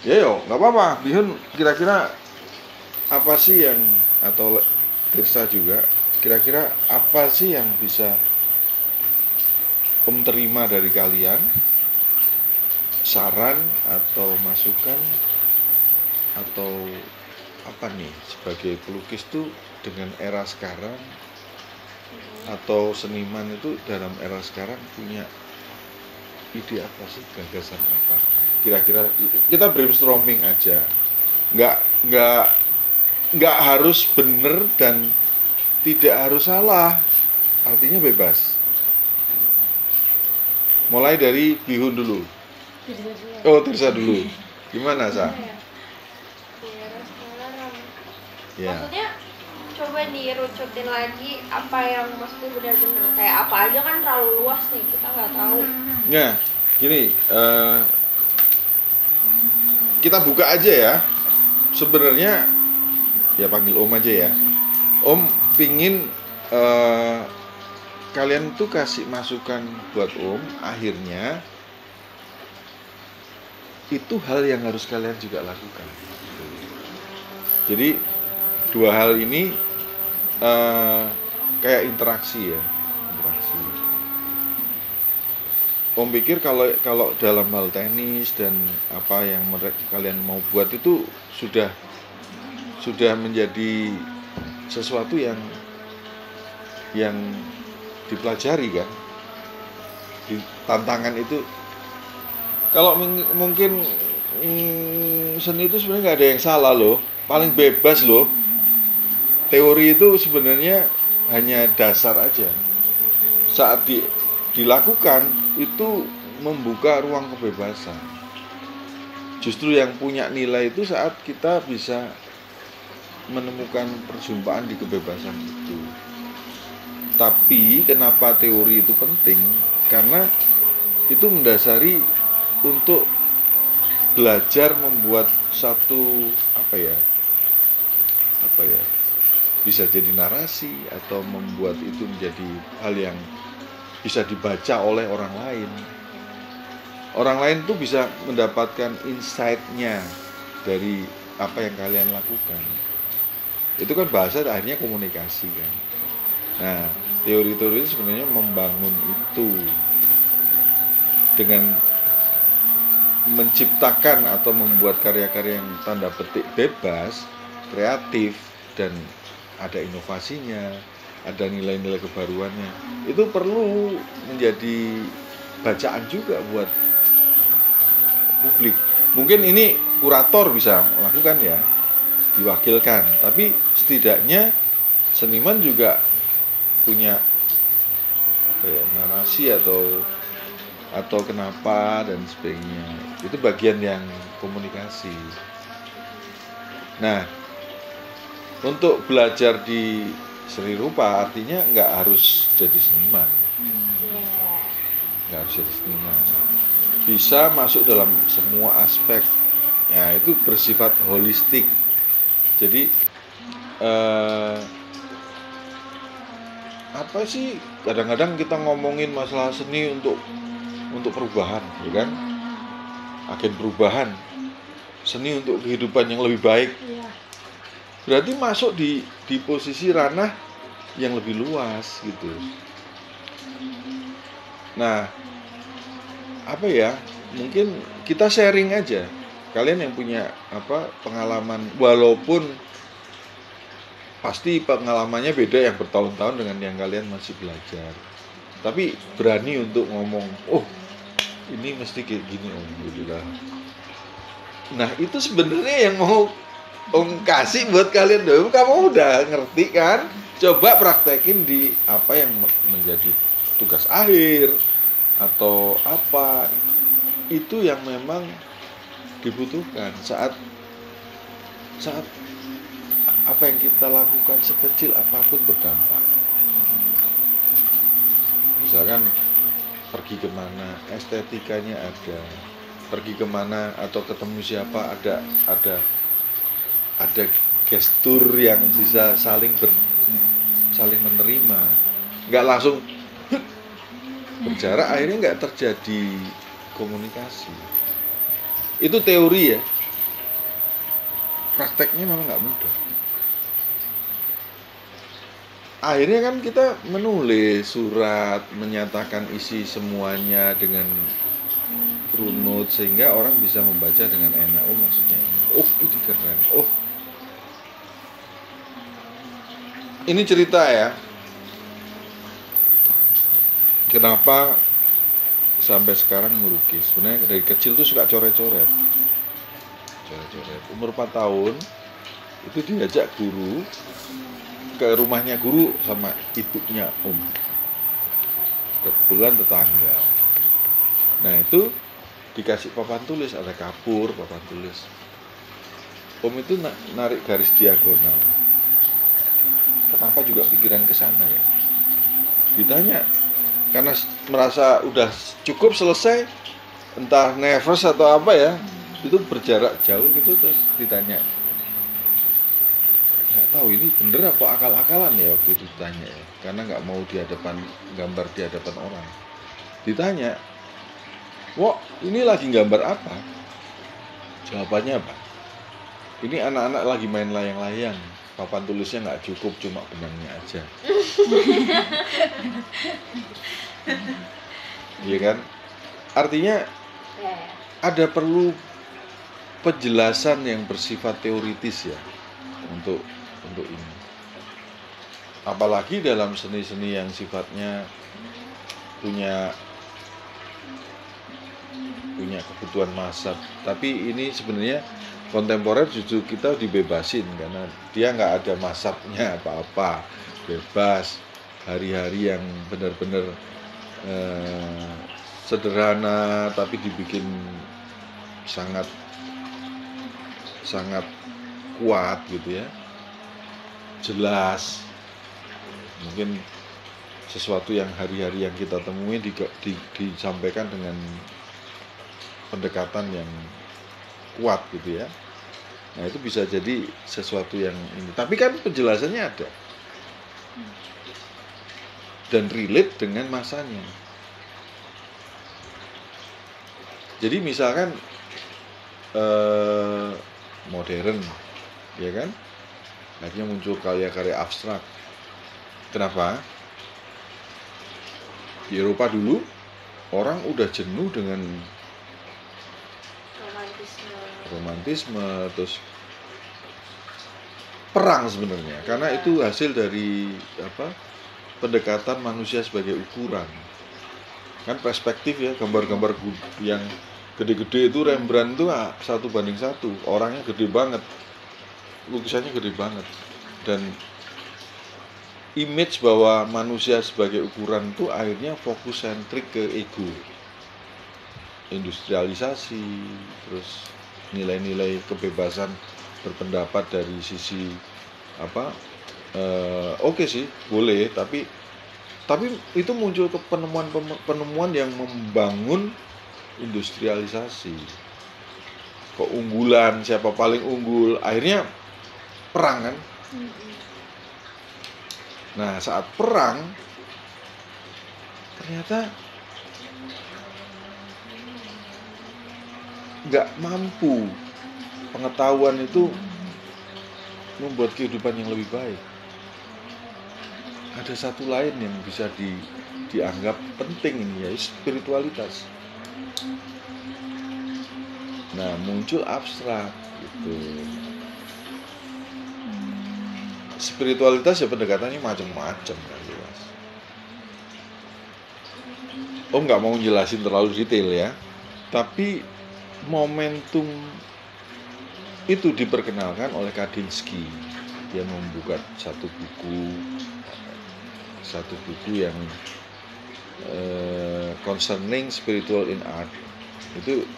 Ya yo, nggak apa-apa. Bihun kira-kira apa sih yang atau Tirsa juga kira-kira apa sih yang bisa Om terima dari kalian? Saran atau masukan atau apa nih sebagai pelukis tuh dengan era sekarang atau seniman itu dalam era sekarang punya ide apa sih, gagasan apa? Kira-kira kita brainstorming aja. Nggak harus benar dan tidak harus salah. Artinya bebas. Mulai dari Bihun dulu. Oh, Tirsa dulu. Gimana, Sa? Ya. Maksudnya coba dirucutin lagi apa yang maksudnya benar-benar kayak apa aja kan terlalu luas nih, kita nggak tahu. Nah, gini, kita buka aja ya. Sebenarnya ya panggil Om aja ya. Om pingin kalian tuh kasih masukan buat Om. Akhirnya itu hal yang harus kalian juga lakukan. Jadi dua hal ini kayak interaksi ya, interaksi. Om pikir kalau dalam hal teknis dan apa yang kalian mau buat itu sudah menjadi sesuatu yang dipelajari kan. Di tantangan itu kalau mungkin seni itu sebenarnya nggak ada yang salah loh, paling bebas loh. Teori itu sebenarnya hanya dasar aja. Saat dilakukan itu membuka ruang kebebasan. Justru yang punya nilai itu saat kita bisa menemukan perjumpaan di kebebasan itu. Tapi kenapa teori itu penting? Karena itu mendasari untuk belajar membuat satu apa ya bisa jadi narasi atau membuat itu menjadi hal yang bisa dibaca oleh orang lain. Orang lain tuh bisa mendapatkan insight-nya dari apa yang kalian lakukan. Itu kan bahasa akhirnya komunikasi kan. Nah, teori-teori itu sebenarnya membangun itu dengan menciptakan atau membuat karya-karya yang tanda petik bebas, kreatif, dan ada inovasinya, ada nilai-nilai kebaruannya. Itu perlu menjadi bacaan juga buat publik. Mungkin ini kurator bisa melakukan ya, diwakilkan. Tapi setidaknya seniman juga punya narasi atau kenapa dan sebagainya. Itu bagian yang komunikasi. Nah, untuk belajar di seni rupa artinya nggak harus jadi seniman. Nggak harus jadi seniman. Bisa masuk dalam semua aspek. Ya, itu bersifat holistik. Jadi apa sih kadang-kadang kita ngomongin masalah seni untuk perubahan, ya kan? Agen perubahan, seni untuk kehidupan yang lebih baik. Berarti masuk di posisi ranah yang lebih luas gitu. Nah, apa ya? Mungkin kita sharing aja. Kalian yang punya pengalaman, walaupun pasti pengalamannya beda yang bertahun-tahun dengan yang kalian masih belajar. Tapi berani untuk ngomong, oh ini mesti kayak gini om, gitulah. Nah itu sebenarnya yang mau om kasih buat kalian dong. Kamu udah ngerti kan? Coba praktekin di apa yang menjadi tugas akhir atau apa itu yang memang dibutuhkan saat apa yang kita lakukan sekecil apapun berdampak. Misalkan pergi kemana, estetikanya ada, pergi kemana atau ketemu siapa ada gestur yang bisa saling menerima, nggak langsung berjarak, akhirnya nggak terjadi komunikasi. Itu teori ya. prakteknya memang nggak mudah. Akhirnya kan kita menulis surat menyatakan isi semuanya dengan runut sehingga orang bisa membaca dengan enak. Oh maksudnya ini, oh itu keren, oh ini cerita ya. Kenapa sampai sekarang melukis? Sebenarnya dari kecil tuh suka coret-coret. Umur 4 tahun itu diajak guru ke rumahnya guru sama ibunya kebetulan tetangga. Nah itu dikasih papan tulis, ada kapur, papan tulis. Itu narik garis diagonal. Kenapa juga pikiran ke sana ya? Ditanya, karena merasa udah cukup selesai, entah nervous atau apa ya, itu berjarak jauh gitu terus ditanya. Nggak tahu ini bener apa akal-akalan ya waktu itu ditanya ya, karena nggak mau gambar di hadapan orang. Ditanya, wah ini lagi gambar apa? Jawabannya apa? Ini anak-anak lagi main layang-layang, papan tulisnya nggak cukup, cuma benangnya aja. Iya kan? Artinya ada perlu penjelasan yang bersifat teoritis ya untuk ini. Apalagi dalam seni-seni yang sifatnya punya kebutuhan massa. Tapi ini sebenarnya kontemporer justru kita dibebasin karena dia nggak ada masabnya apa-apa, bebas. Hari-hari yang benar-benar sederhana tapi dibikin sangat kuat gitu ya, jelas. Mungkin sesuatu yang hari-hari yang kita temui disampaikan dengan pendekatan yang kuat gitu ya. Nah itu bisa jadi sesuatu yang ini, tapi kan penjelasannya ada dan relate dengan masanya. Jadi misalkan modern, ya kan? Akhirnya muncul karya-karya abstrak. Kenapa? Di Eropa dulu orang udah jenuh dengan romantisme, terus perang sebenarnya, karena itu hasil dari pendekatan manusia sebagai ukuran. Kan perspektif ya, gambar-gambar yang gede-gede itu Rembrandt itu 1:1, orangnya gede banget, lukisannya gede banget, dan image bahwa manusia sebagai ukuran itu akhirnya fokus sentrik ke ego, industrialisasi, terus nilai-nilai kebebasan berpendapat dari sisi oke sih boleh, tapi itu muncul ke penemuan yang membangun industrialisasi, keunggulan, siapa paling unggul, akhirnya perang kan. Nah saat perang ternyata nggak mampu pengetahuan itu membuat kehidupan yang lebih baik. Ada satu lain yang bisa dianggap penting ini, yaitu spiritualitas. Nah muncul abstrak gitu. Spiritualitas ya pendekatannya macam-macam kan jelas. Nggak mau jelasin terlalu detail ya, tapi momentum itu diperkenalkan oleh Kandinsky. Dia membuka satu buku yang concerning spiritual in art. Itu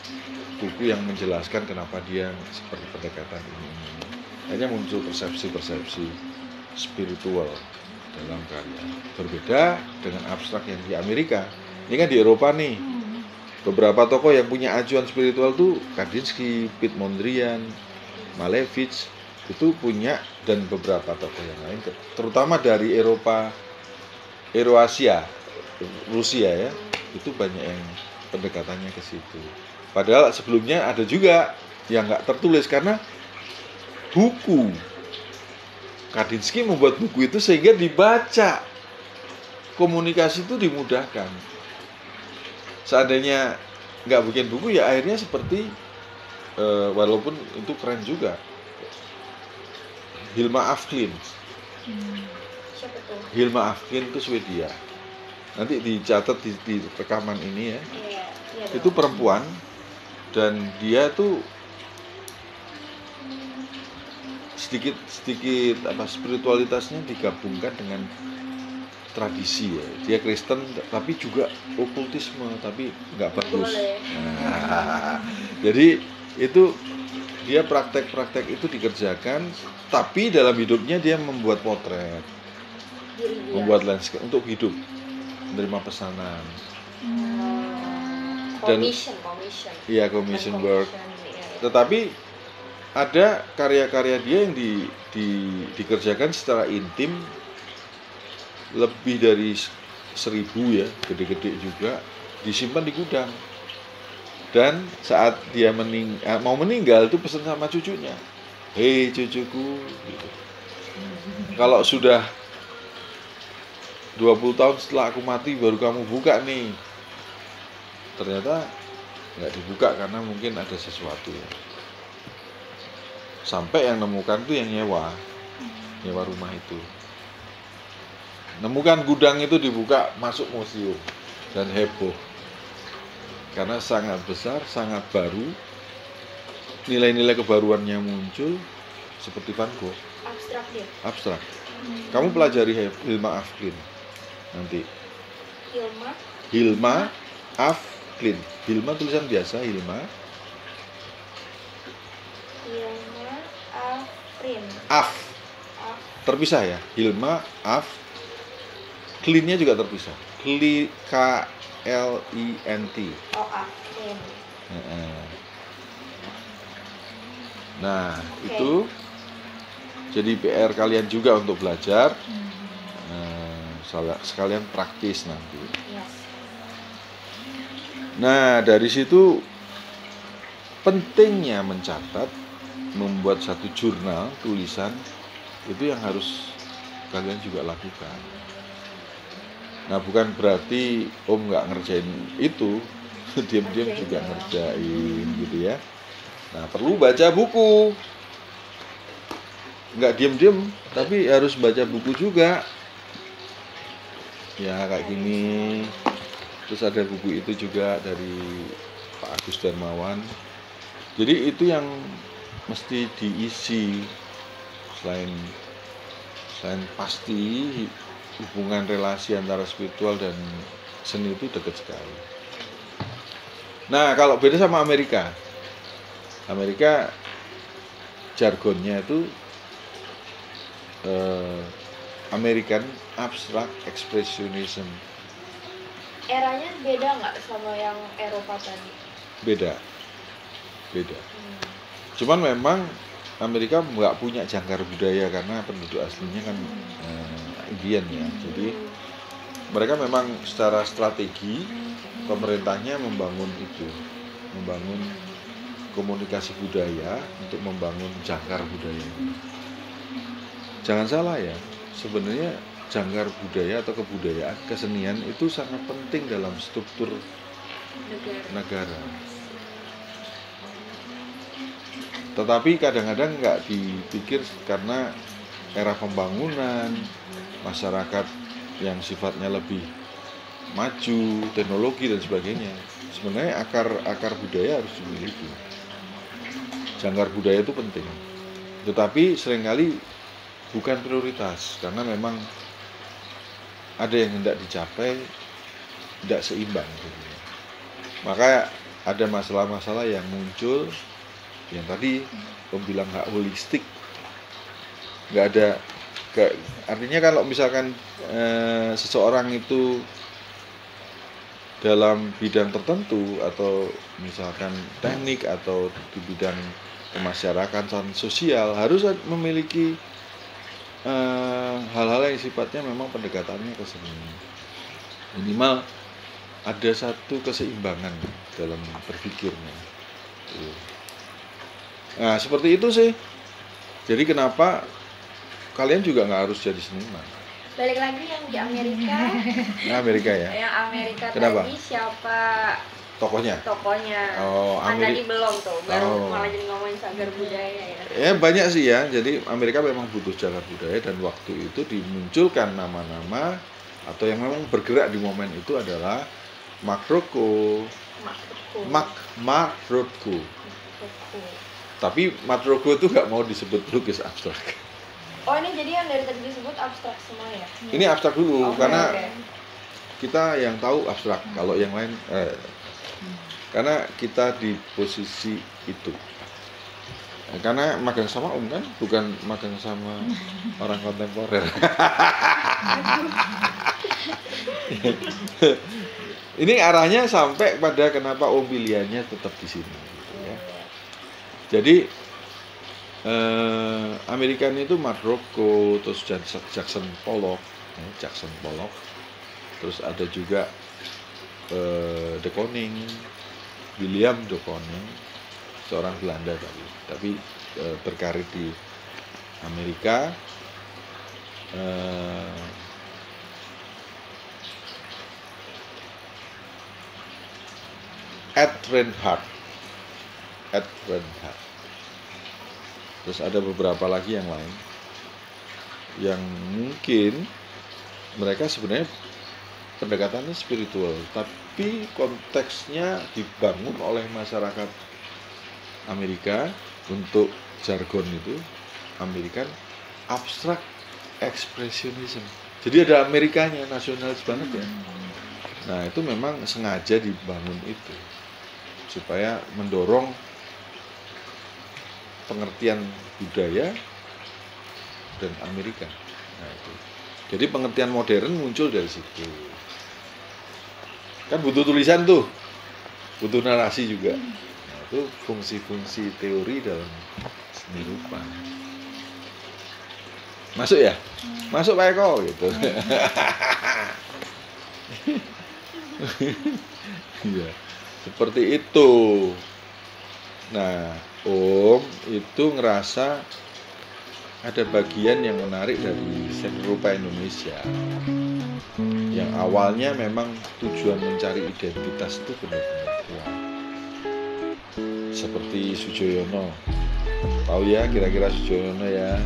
buku yang menjelaskan kenapa dia seperti pendekatan ini. Akhirnya muncul persepsi spiritual dalam karya. Berbeda dengan abstrak yang di Amerika. Ini kan di Eropa nih. Beberapa tokoh yang punya acuan spiritual tuh Kandinsky, Piet Mondrian, Malevich itu punya, dan beberapa tokoh yang lain, terutama dari Eurasia, Rusia ya, itu banyak yang pendekatannya ke situ. Padahal sebelumnya ada juga yang nggak tertulis karena buku. Kandinsky membuat buku itu sehingga dibaca. Komunikasi itu dimudahkan. Seandainya nggak bikin buku ya akhirnya seperti walaupun itu keren juga, Hilma af Klint. Siapa tuh? Hilma af Klint itu Swedia. Nanti dicatat di rekaman ini ya. Iya Itu perempuan dan dia tuh sedikit spiritualitasnya digabungkan dengan tradisi ya. Dia Kristen tapi juga okultisme, tapi nggak bagus. Nah, jadi itu dia praktek-praktek itu dikerjakan, tapi dalam hidupnya dia membuat potret, membuat landscape untuk hidup, menerima pesanan. Commission. Iya, commission work. Tetapi ada karya-karya dia yang dikerjakan secara intim, lebih dari 1000 ya, gede-gede juga, disimpan di gudang. Dan saat dia mau meninggal itu pesan sama cucunya, hei cucuku gitu. Kalau sudah 20 tahun setelah aku mati baru kamu buka nih. Ternyata nggak dibuka karena mungkin ada sesuatu ya. Sampai yang nemukan tuh yang nyewa rumah itu. Nemukan gudang itu dibuka, masuk museum dan heboh. Karena sangat besar, sangat baru, nilai-nilai kebaruannya muncul seperti Van Gogh. Abstrak dia. Abstrak. Kamu pelajari Hilma af Klint nanti. Hilma af Klint. Hilma tulisan biasa, Hilma af Klint. Af. Terpisah ya. Hilma af Klintnya juga terpisah. Klint. Oh, af Klint. Nah, itu jadi PR kalian juga untuk belajar. Sekalian praktis nanti. Yes. Nah, dari situ pentingnya mencatat, membuat satu jurnal tulisan, itu yang harus kalian juga lakukan. Nah, bukan berarti Om nggak ngerjain itu, diam-diam juga ngerjain gitu ya. Nah, perlu baca buku. Nggak diam-diam, tapi harus baca buku juga. Ya, kayak gini. Terus ada buku itu juga dari Pak Agus Darmawan. Jadi itu yang mesti diisi. Selain pasti hubungan relasi antara spiritual dan seni itu dekat sekali. Nah, kalau beda sama Amerika jargonnya itu American Abstract Expressionism. Eranya beda nggak sama yang Eropa tadi? Beda. Cuman memang Amerika nggak punya jangkar budaya karena penduduk aslinya kan Indian ya. Jadi mereka memang secara strategi pemerintahnya membangun komunikasi budaya untuk membangun jangkar budaya. Jangan salah ya, sebenarnya jangkar budaya atau kebudayaan, kesenian itu sangat penting dalam struktur negara. Tetapi kadang-kadang nggak dipikir karena era pembangunan, masyarakat yang sifatnya lebih maju, teknologi dan sebagainya. Sebenarnya akar budaya harus dimiliki. Jangkar budaya itu penting. Tetapi seringkali bukan prioritas karena memang ada yang hendak dicapai tidak seimbang. Maka ada masalah-masalah yang muncul yang tadi Om bilang nggak holistik, nggak ada. Artinya kalau misalkan seseorang itu dalam bidang tertentu atau misalkan teknik atau di bidang kemasyarakatan sosial harus memiliki hal-hal yang sifatnya memang pendekatannya ke seni. Minimal ada satu keseimbangan dalam berpikirnya. Nah, seperti itu sih. Jadi kenapa kalian juga nggak harus jadi seniman? Balik lagi yang di Amerika. Nah, Amerika ya. Yang Amerika Kenapa? tadi siapa Tokohnya? Oh, kan tadi belum tuh, baru malah jadi ngomongin cagar budaya ya. Ya banyak sih ya. Jadi Amerika memang butuh cagar budaya, dan waktu itu dimunculkan nama-nama atau yang memang bergerak di momen itu adalah Mark Rothko. Mark Rothko. Tapi Mark Rothko itu nggak mau disebut pelukis abstrak. Oh, ini jadi yang dari tadi disebut abstrak semua ya? Ini abstrak dulu, karena kita yang tahu abstrak, kalau yang lain karena kita di posisi itu. Karena magang sama kan, bukan magang sama orang kontemporer. Ini arahnya sampai pada kenapa pilihannya tetap di sini. Gitu ya. Jadi Amerika itu Mark Rothko, terus Jackson Pollock, terus ada juga de Kooning, William de Kooning, seorang Belanda tapi berkarir di Amerika. Ed Reinhardt. Terus ada beberapa lagi yang lain yang mungkin mereka sebenarnya pendekatannya spiritual, tapi konteksnya dibangun oleh masyarakat Amerika untuk jargon itu American Abstract Expressionism. Jadi ada Amerikanya, nasionalis banget ya. Nah itu memang sengaja dibangun itu supaya mendorong pengertian budaya dan Amerika. Nah itu. Jadi pengertian modern muncul dari situ. Kan butuh tulisan tuh, butuh narasi juga. Nah, itu fungsi-fungsi teori dalam seni rupa. Masuk ya? Masuk Pak Eko gitu. Iya, seperti itu. Nah, Om itu ngerasa ada bagian yang menarik dari seni rupa Indonesia. Yang awalnya memang tujuan mencari identitas itu benar-benar kuat. Seperti Soejoyono. Tahu ya kira-kira Soejoyono ya?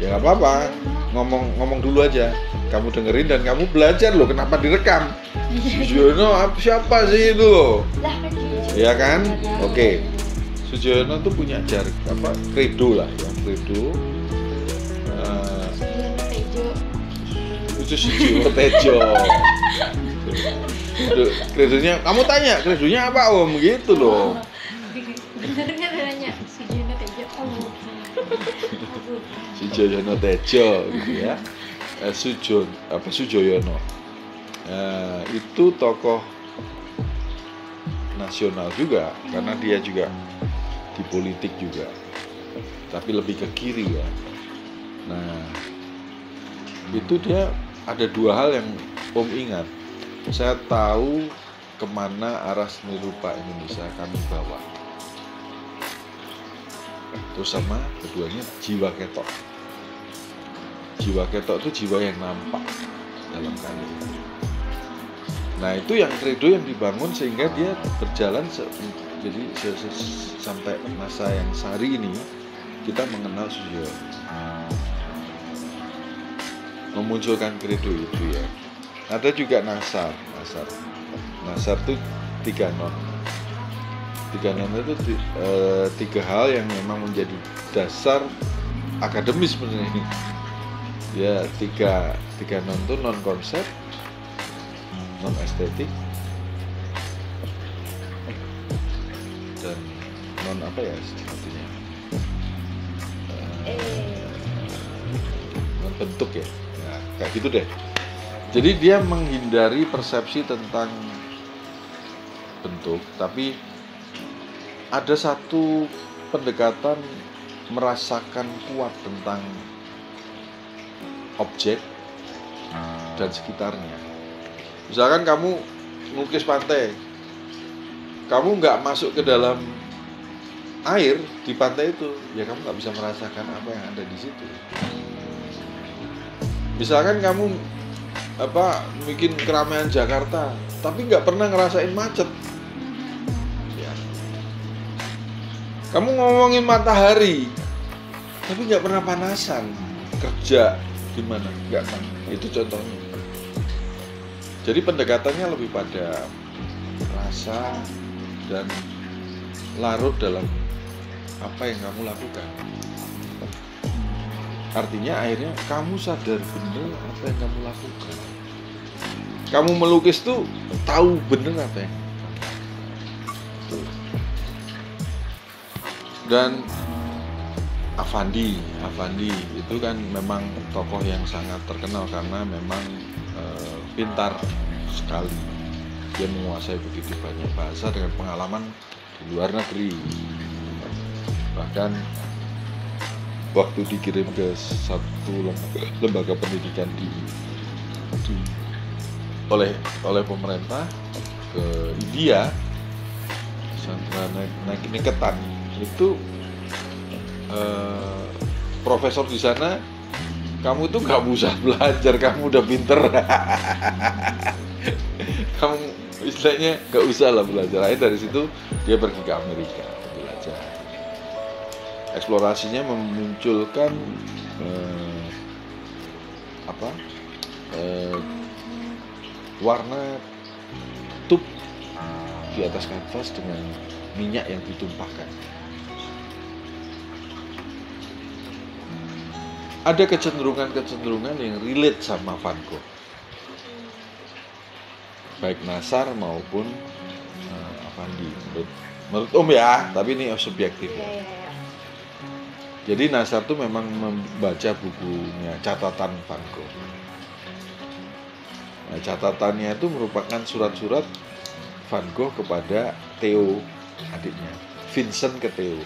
Ya nggak apa-apa, ngomong dulu aja. Kamu dengerin dan kamu belajar loh, kenapa direkam? Soejoyono siapa sih itu loh? Ya kan? Oke. Soejoyono tuh punya kredo lah, yang kredo. Itu Sujiwo Tejo. Kredonya, kamu tanya kredonya apa Om gitu loh. Benernya nanya Sujiwo Tejo. Sujoyono Tejo gitu ya. Sujoyono. Itu tokoh nasional juga karena dia juga di politik juga. Tapi lebih ke kiri ya. Nah, itu dia ada dua hal yang Om ingat. Saya tahu kemana arah seni rupa Indonesia kami bawa. Terus sama keduanya jiwa ketok. Jiwa ketok itu jiwa yang nampak dalam karya. Nah itu yang kredo yang dibangun sehingga dia berjalan sampai masa yang sehari ini kita mengenal Sujiwo. Memunculkan kredo itu ya. Ada juga Nasar itu 3 non. 3 non itu 3 hal yang memang menjadi dasar akademis sebenarnya. Ya 3 non itu non konsep, non estetik, dan non apa ya artinya? Non bentuk ya. Nah, kayak gitu deh. Jadi dia menghindari persepsi tentang bentuk, tapi ada satu pendekatan merasakan kuat tentang objek dan sekitarnya. Misalkan kamu melukis pantai, kamu nggak masuk ke dalam air di pantai itu, ya kamu nggak bisa merasakan apa yang ada di situ. Misalkan kamu bikin keramaian Jakarta, tapi nggak pernah ngerasain macet. Ya. Kamu ngomongin matahari, tapi nggak pernah panasan. Kerja gimana? Nggak kan? Itu contohnya. Jadi pendekatannya lebih pada rasa dan larut dalam apa yang kamu lakukan. Artinya akhirnya kamu sadar bener apa yang kamu lakukan. Kamu melukis tuh tahu bener apa yang. Dan Affandi itu kan memang tokoh yang sangat terkenal karena memang pintar sekali. Dia menguasai begitu banyak bahasa dengan pengalaman di luar negeri. Bahkan waktu dikirim ke satu lembaga pendidikan oleh pemerintah ke India, Niketan itu profesor di sana, kamu itu nggak usah belajar, kamu udah pinter. Kamu istilahnya nggak usah lah belajar. Akhirnya dari situ dia pergi ke Amerika belajar. Eksplorasinya memunculkan warna tub di atas kanvas dengan minyak yang ditumpahkan. Ada kecenderungan yang relate sama Van Gogh, baik Nasar maupun Affandi menurut Om ya, tapi ini subjektif ya. Jadi Nasar tuh memang membaca bukunya catatan Van Gogh. Nah, catatannya itu merupakan surat-surat Van Gogh kepada Theo, adiknya, Vincent ke Theo.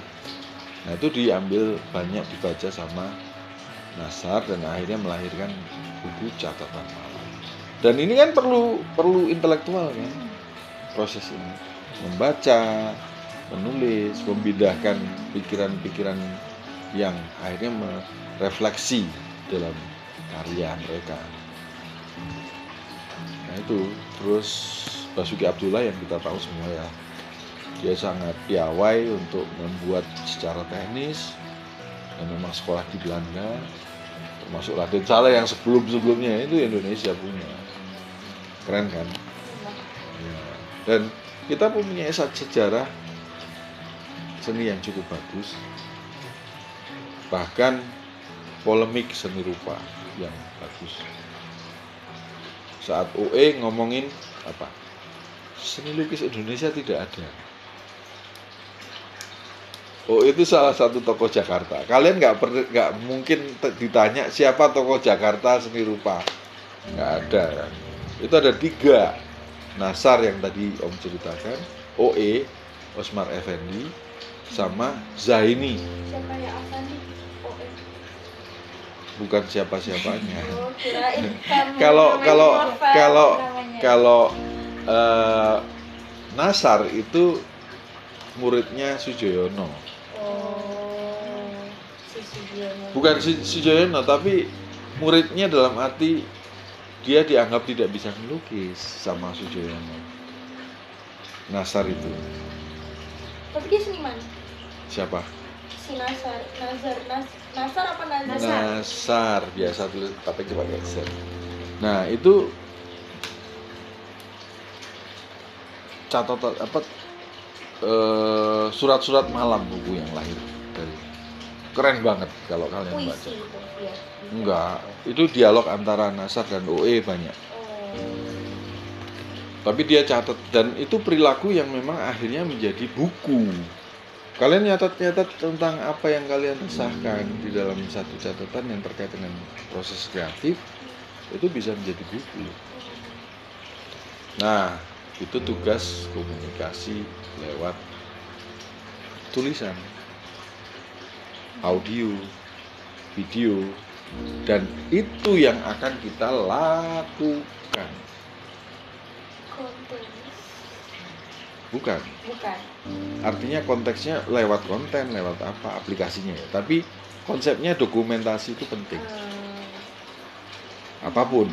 Nah, itu diambil banyak dibaca sama Nasar dan akhirnya melahirkan buku catatan malam. Dan ini kan perlu intelektual kan, proses ini, membaca, menulis, membedakan pikiran-pikiran yang akhirnya merefleksi dalam karya mereka. Nah itu, terus Basuki Abdullah yang kita tahu semua ya, dia sangat piawai untuk membuat secara teknis, dan memang sekolah di Belanda, termasuk Raden Saleh yang sebelumnya itu Indonesia punya, keren kan? Ya. Dan kita punya sejarah seni yang cukup bagus, bahkan polemik seni rupa yang bagus. Saat OE ngomongin apa? Seni lukis Indonesia tidak ada. OE itu salah satu tokoh Jakarta. Kalian nggak mungkin ditanya siapa tokoh Jakarta seni rupa, nggak ada kan? Itu ada 3, Nasar yang tadi Om ceritakan, OE Osmar Effendi, sama Zaini. Siapa ya Affandi? Bukan siapa-siapanya. Oh, kirain Kalau Nasar itu muridnya Sujoyono. Oh, si Sujoyono. Bukan Sujoyono, tapi muridnya dalam arti dia dianggap tidak bisa melukis sama Sujoyono. Nasar itu. Tapi dia seniman. Siapa? Si Nasar apa Nazar? Nasar, biasa tulis tapi pakai Excel. Nah, itu catatan surat-surat malam buku yang lahir dari, keren banget kalau kalian Puisi baca. Itu, ya. Enggak, itu dialog antara Nasar dan OE banyak. Tapi dia catat, dan itu perilaku yang memang akhirnya menjadi buku. Kalian nyatat tentang apa yang kalian resahkan di dalam satu catatan yang terkait dengan proses kreatif, itu bisa menjadi buku. Nah, itu tugas komunikasi lewat tulisan, audio, video, dan itu yang akan kita lakukan. Bukan. Bukan. Artinya konteksnya lewat konten, lewat apa aplikasinya ya. Tapi konsepnya dokumentasi itu penting. Apapun.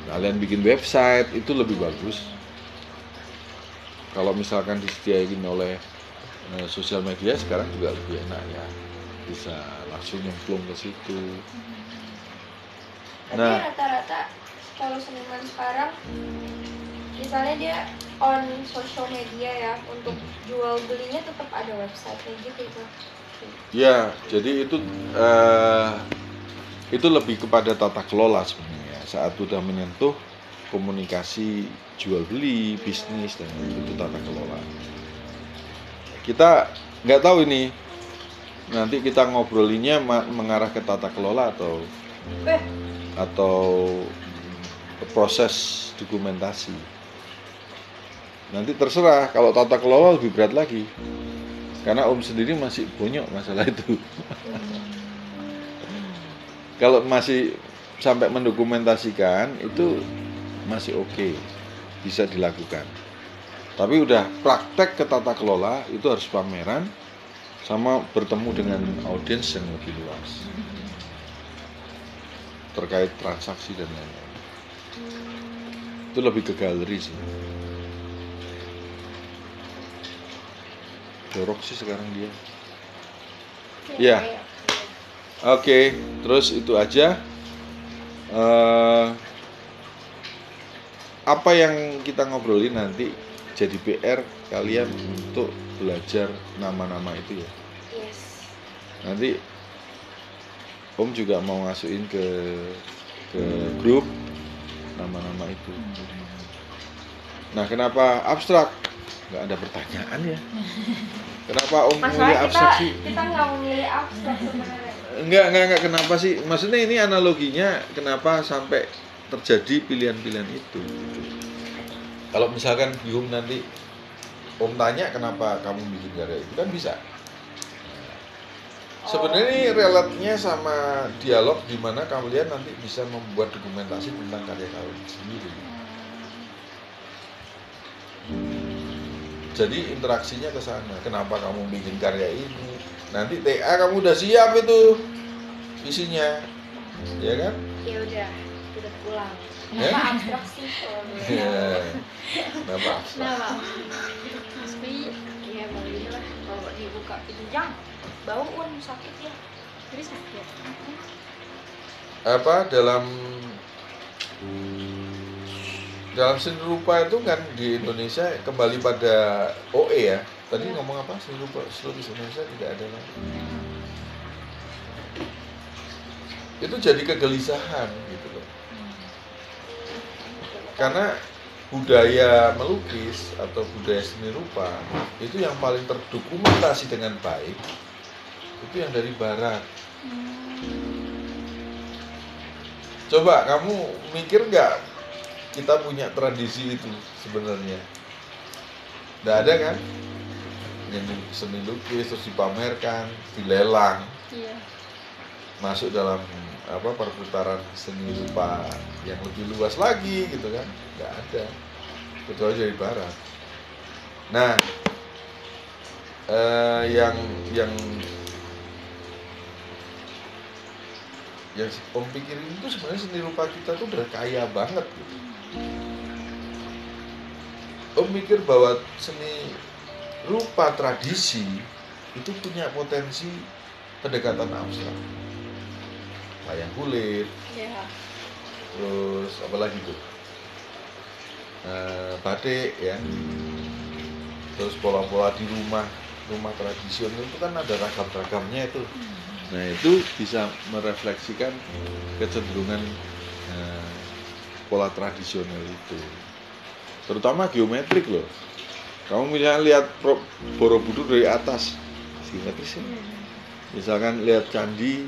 Kalian bikin website itu lebih bagus. Kalau misalkan disediain oleh sosial media sekarang juga lebih enak ya. Bisa langsung nyemplung ke situ. Tapi rata-rata kalau seniman sekarang misalnya dia on social media ya, untuk jual belinya tetap ada website-nya gitu. Ya, jadi itu lebih kepada tata kelola sebenarnya. Saat sudah menyentuh komunikasi jual beli, bisnis, dan itu tata kelola. Kita nggak tahu ini nanti kita ngobrolinnya mengarah ke tata kelola atau proses dokumentasi. Nanti terserah, kalau tata kelola lebih berat lagi. Karena Om sendiri masih bonyok masalah itu. Kalau masih sampai mendokumentasikan itu masih oke, bisa dilakukan. Tapi udah praktek ke tata kelola itu harus pameran sama bertemu dengan audiens yang lebih luas terkait transaksi dan lain-lain. Itu lebih ke galeri sih. Jorok sih sekarang dia. Ya. Oke, terus itu aja. Apa yang kita ngobrolin nanti jadi PR kalian untuk belajar nama-nama itu ya. Yes. Nanti Om juga mau ngasuhin ke grup nama-nama itu. Nah, kenapa abstrak? Nggak ada pertanyaan ya. Kenapa Om milih abstrak sih? Kita nggak memilih abstrak sebenarnya. Enggak, kenapa sih? Maksudnya ini analoginya kenapa sampai terjadi pilihan-pilihan itu. Kalau misalkan bingung nanti Om tanya kenapa kamu bikin karya itu kan bisa. Sebenarnya ini relatnya sama dialog di mana kalian nanti bisa membuat dokumentasi tentang karya kalian sendiri. Jadi interaksinya ke sana. Kenapa kamu bikin karya ini? Nanti TA kamu udah siap itu isinya, ya kan? Ya udah pulang. Ya? Kenapa abstrak sih? Kenapa abstrak? Tapi ya beginilah, kalau dibuka pinjang bau sakit ya. Jadi sakit. Apa dalam seni rupa itu kan di Indonesia kembali pada OE ya. Tadi ngomong apa? Seni rupa seluruh Indonesia tidak ada lagi. Itu jadi kegelisahan gitu loh. Karena budaya melukis atau budaya seni rupa itu yang paling terdokumentasi dengan baik itu yang dari barat. Coba kamu mikir nggak kita punya tradisi itu sebenarnya? Nggak ada kan? Seni lukis terus dipamerkan, dilelang, masuk dalam perputaran seni rupa yang lebih luas lagi gitu kan? Nggak ada, kecuali dari barat. Nah, yang Om pikirin itu sebenarnya seni rupa kita tuh udah kaya banget gitu. Om mikir bahwa seni rupa tradisi itu punya potensi pendekatan abstrak, wayang kulit, terus apa lagi tuh, batik ya, terus pola-pola di rumah tradisional itu kan ada ragam-ragamnya itu. Nah itu bisa merefleksikan kecenderungan pola tradisional itu, terutama geometrik loh. Kamu misalnya lihat Borobudur dari atas, simetris ya. Misalkan lihat candi,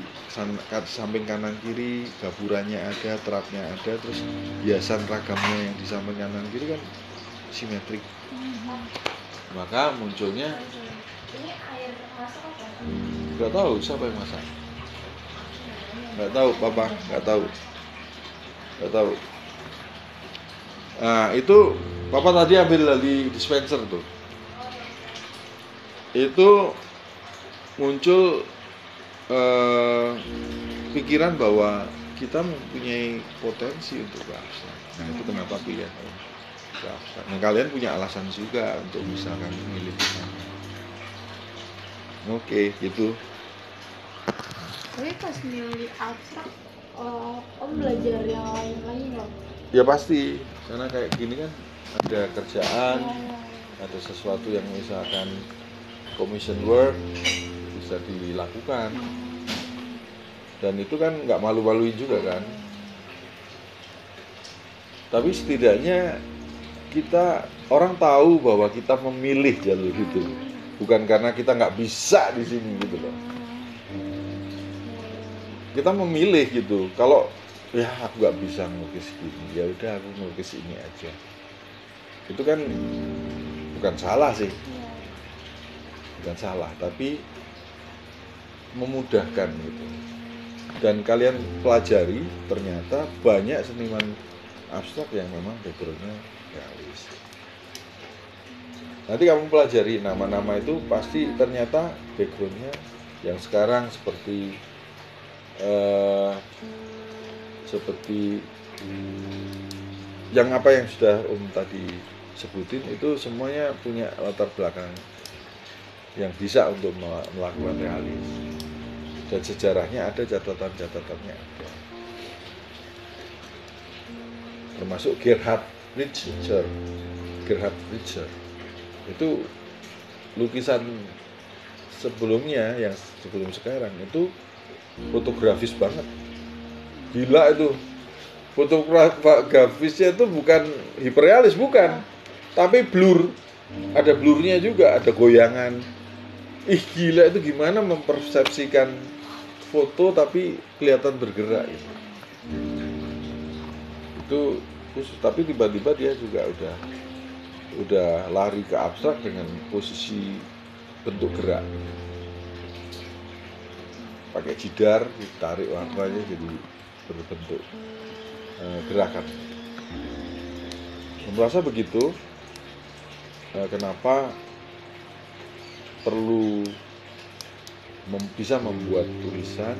samping kanan kiri, gaburannya ada, terapnya ada, terus hiasan ragamnya yang di samping kanan kiri kan simetrik. Maka munculnya. Ini air masak apa? Gak tahu siapa yang masak. Gak tahu, Papa. Gak tahu. Nah itu Papa tadi ambil dari dispenser tuh. Itu muncul pikiran bahwa kita mempunyai potensi untuk ke abstrak. Nah itu kenapa pilihan ke abstrak. Nah kalian punya alasan juga untuk misalkan memilih ke sana. Oke, gitu. Tapi pas milih abstrak, om belajar yang lain-lain nggak? Ya pasti, karena kayak gini kan ada kerjaan, ada sesuatu yang misalkan commission work bisa dilakukan, dan itu kan nggak malu-maluin juga kan. Tapi setidaknya kita orang tahu bahwa kita memilih jalur itu, bukan karena kita nggak bisa di sini gitu loh. Kita memilih gitu. Kalau ya aku nggak bisa melukis gini, ya udah aku melukis ini aja. Itu kan bukan salah sih, bukan salah, tapi memudahkan gitu. Dan kalian pelajari ternyata banyak seniman abstrak yang memang backgroundnya realis. Nanti kamu pelajari nama-nama itu pasti ternyata backgroundnya yang sekarang seperti yang apa yang sudah Om tadi sebutin itu semuanya punya latar belakang yang bisa untuk melakukan realis, dan sejarahnya ada, catatan-catatannya ada. Termasuk Gerhard Richter itu lukisan sebelumnya yang sebelum sekarang itu fotografis banget, gila itu. Fotografisnya itu bukan hiperrealis, bukan, tapi blur, ada blurnya juga, ada goyangan. Ih gila, itu gimana mempersepsikan foto tapi kelihatan bergerak gitu. Itu khusus, tapi tiba-tiba dia juga udah lari ke abstrak dengan posisi bentuk gerak. Pakai jidar ditarik warnanya jadi berbentuk gerakan. Merasa begitu. Kenapa perlu bisa membuat tulisan,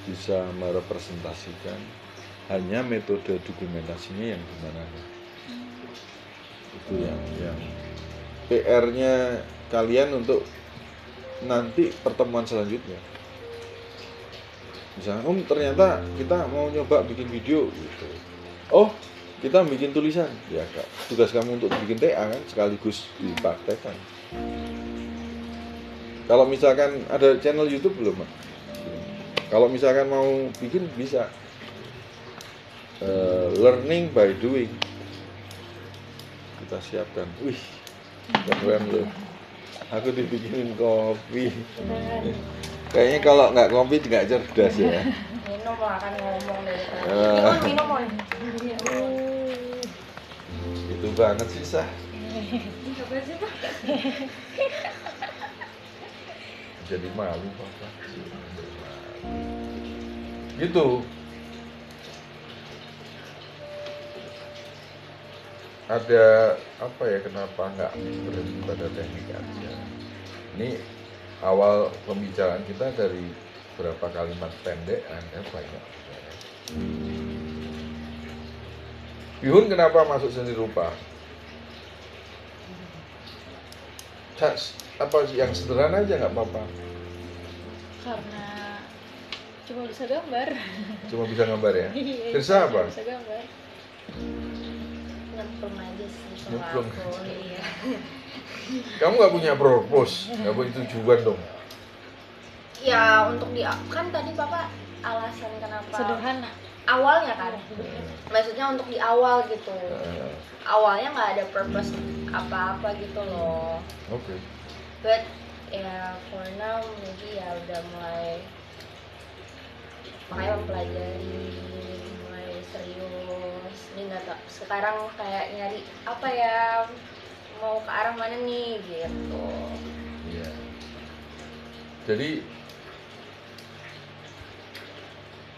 bisa merepresentasikan, hanya metode dokumentasinya yang gimana. Itu yang PR-nya kalian untuk nanti pertemuan selanjutnya. Misalnya, Om ternyata kita mau nyoba bikin video gitu. Oh, kita bikin tulisan. Ya Kak, tugas kamu untuk bikin TA kan sekaligus dipraktekkan. Kalau misalkan ada channel YouTube belum, Mak? Kalau misalkan mau bikin bisa. Learning by doing. Kita siapkan. Wih, keren loh. Aku dibikinin kopi. Kayaknya kalau nggak kopi nggak cerdas ya. Minum lah, kan ngomong dari tadi. Minum. Itu banget sih, Sah. Coba sih Pak. Jadi malu Papa. Gitu. Ada apa ya, kenapa nggak berhenti pada teknik aja? Ini awal pembicaraan kita dari beberapa kalimat pendek, ada banyak. Bihun kenapa masuk seni rupa? Apa yang sederhana aja nggak apa-apa? Karena cuma bisa gambar. Cuma bisa gambar ya? Iya, Tersa apa? Bisa gambar. Nyemplung aja sih sama Nyemplung. aku. Iya. Kamu nggak punya purpose, nggak punya tujuan dong? Ya untuk kan tadi Bapak alasan kenapa Sederhana. awalnya kan, maksudnya untuk di awal gitu. Awalnya nggak ada purpose apa-apa gitu loh. Oke. But ya for now maybe ya udah mulai mempelajari, mulai serius. Ini nggak tau sekarang kayak nyari apa ya, mau ke arah mana nih gitu. Iya. Jadi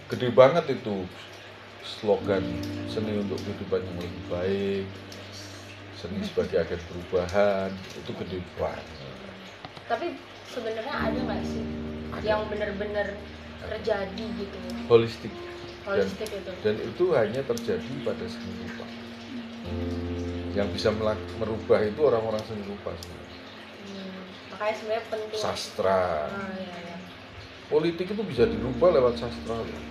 gede banget itu slogan seni untuk kehidupan yang lebih baik, seni sebagai agen perubahan itu gede banget. Tapi sebenarnya ada nggak sih Ada. yang benar-benar terjadi gitu? Holistik. Holistik itu. Dan itu hanya terjadi pada seni rupa. Yang bisa merubah itu orang-orang seni rupa sebenarnya. Makanya sebenarnya penting. Sastra. Iya. Politik itu bisa dirubah lewat sastra loh.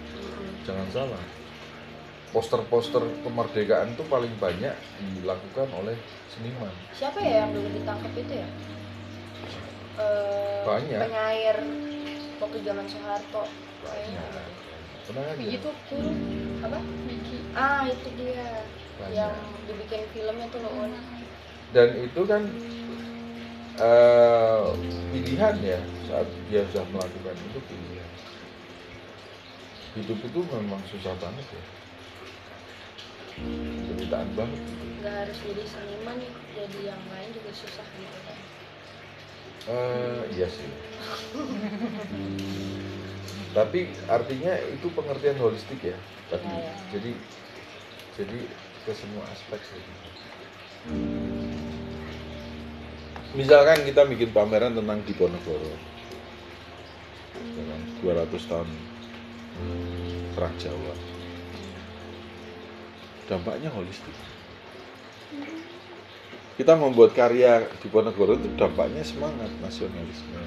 Jangan salah. Poster-poster kemerdekaan itu paling banyak dilakukan oleh seniman. Siapa ya yang dulu ditangkap itu ya? Banyak. Penyair waktu zaman Soeharto. Banyak. Tenang aja. Begitu kurung apa? Biji. Itu dia. Banyak. Yang dibikin filmnya tuh loh. Dan itu kan pilihan ya, saat dia sudah melakukan itu pilihan. Hidup itu memang susah banget ya, penderitaan banget gitu. Nggak harus jadi seniman, jadi yang lain juga susah gitu kan. Iya sih. Tapi artinya itu pengertian holistik ya tadi. Ya. Jadi ke semua aspek sih. Misalkan kita bikin pameran tentang Diponegoro, 200 tahun Perang Jawa, dampaknya holistik. Kita membuat karya Diponegoro itu dampaknya semangat nasionalisme.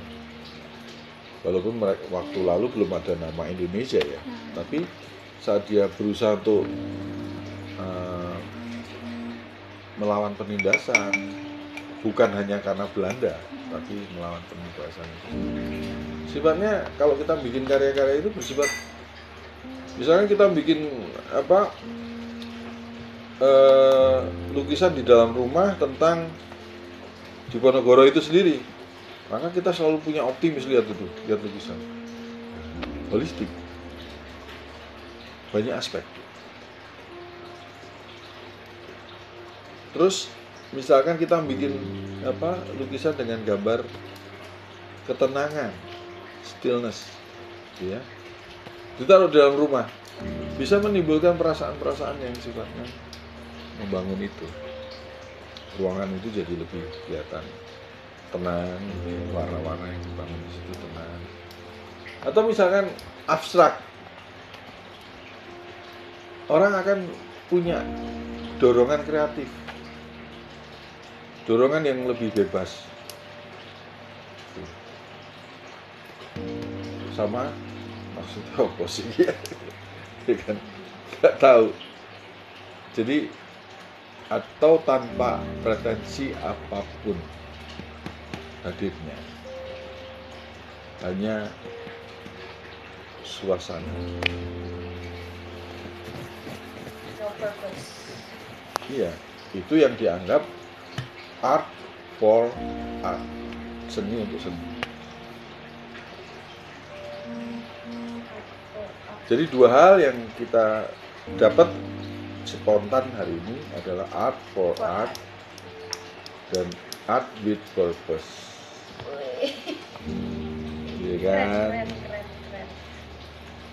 Walaupun waktu lalu belum ada nama Indonesia ya, tapi saat dia berusaha untuk melawan penindasan, bukan hanya karena Belanda, tapi melawan penindasan itu. Sifatnya kalau kita bikin karya-karya itu bersifat, misalnya kita bikin lukisan di dalam rumah tentang Diponegoro itu sendiri, maka kita selalu punya optimis lihat lukisan. Holistik, banyak aspek. Terus misalkan kita bikin lukisan dengan gambar ketenangan, stillness, ya, ditaruh di dalam rumah, bisa menimbulkan perasaan-perasaan yang sifatnya membangun itu. Ruangan itu jadi lebih kelihatan tenang, warna-warna yang dibangun di situ tenang. Atau misalkan abstrak, orang akan punya dorongan kreatif, dorongan yang lebih bebas, sama maksudnya apa sih ya? Kan nggak tahu. Jadi atau tanpa pretensi apapun hadirnya, hanya suasana. No purpose. Iya, itu yang dianggap art for art, seni untuk seni. Jadi dua hal yang kita dapat spontan hari ini adalah art for art dan art with purpose. Iya kan?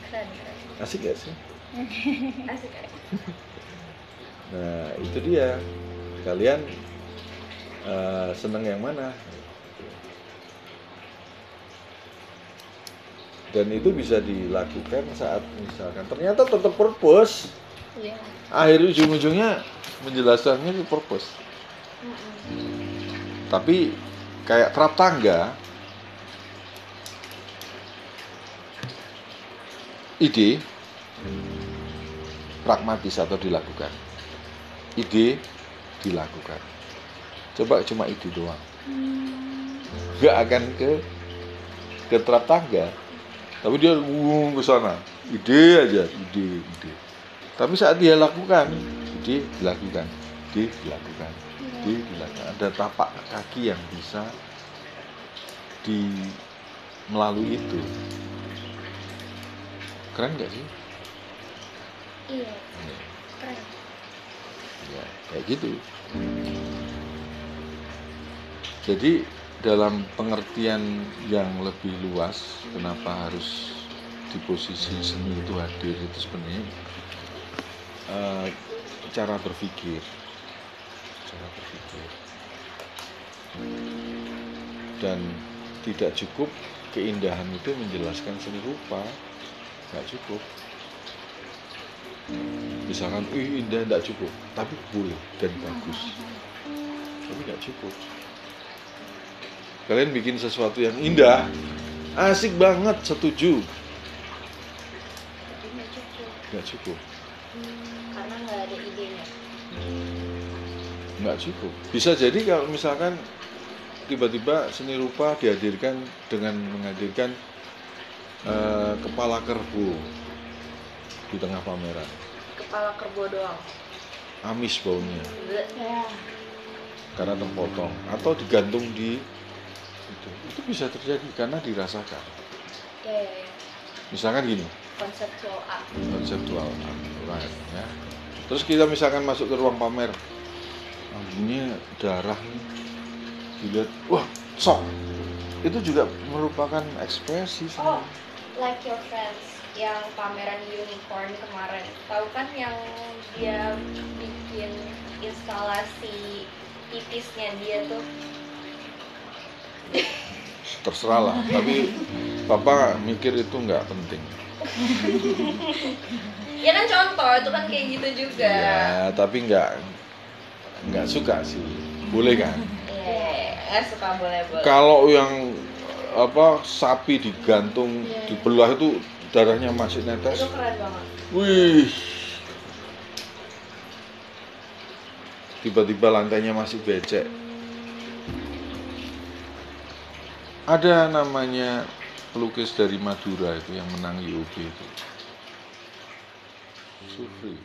Keren. Asik gak sih? Asik. Nah itu dia, kalian seneng yang mana? Dan itu bisa dilakukan saat misalkan ternyata tetap purpose. Iya. Akhir ujung-ujungnya menjelaskannya itu purpose. Tapi kayak terap tangga, ide pragmatis atau dilakukan, ide dilakukan. Coba cuma ide doang, nggak akan ke terap tangga. Tapi dia ke sana, ide aja, ide. Tapi saat dia lakukan, ide dilakukan. Ada tapak kaki yang bisa melalui itu. Keren nggak sih? Iya. Keren. Ya, kayak gitu. Jadi dalam pengertian yang lebih luas, kenapa harus di posisi seni itu hadir, itu sebenarnya cara berpikir cara berpikir. Dan tidak cukup keindahan itu menjelaskan seni rupa, nggak cukup. Misalkan, indah nggak cukup, tapi boleh dan bagus, tapi nggak cukup. Kalian bikin sesuatu yang indah, asik banget, setuju, Tapi nggak cukup. nggak cukup, Karena nggak ada idenya. nggak cukup. Bisa jadi kalau misalkan tiba-tiba seni rupa dihadirkan dengan menghadirkan kepala kerbau di tengah pameran, Kepala kerbau doang. amis baunya Bleh. Ya. karena terpotong, atau digantung di itu bisa terjadi karena dirasakan. Ya. Misalkan gini, Konseptual art. konseptual right, ya. Terus kita misalkan masuk ke ruang pamer, ini darah nih, dilihat, wah sok, itu juga merupakan ekspresi seni. Oh, like your friends yang pameran unicorn kemarin, tahu kan yang dia bikin instalasi pipisnya dia tuh. Terserah lah, tapi papa mikir itu nggak penting. Ya kan contoh, itu kan kayak gitu juga. Ya, tapi nggak suka sih, boleh kan? Iya, nggak suka boleh. Kalau yang sapi digantung, Iya. dibelah itu darahnya masih netes. Itu keren banget. Wih, tiba-tiba lantainya masih becek. Ada namanya pelukis dari Madura itu yang menang IOB itu, Sufri.